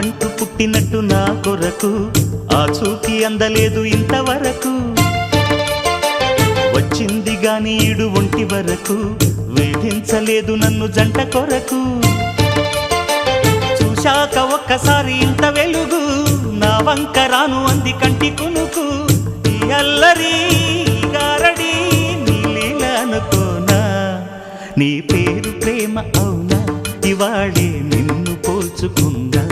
ప్రాణమంటూ పుట్టినట్టు నా కొరకు ఆ చూకి అందలేదు ఇంతవరకు వచ్చింది గాని ఈడు ఒంటి వరకు వేధించలేదు నన్ను జంట కొరకు చూశాక ఒక్కసారి ఇంత వెలుగు నా వంక రాను అంది కంటి కునుకు ఈ అల్లరి గారడి నీలీల అనుకోనా నీ పేరు ప్రేమ అవునా ఇవాళే నిన్ను పోల్చుకుందా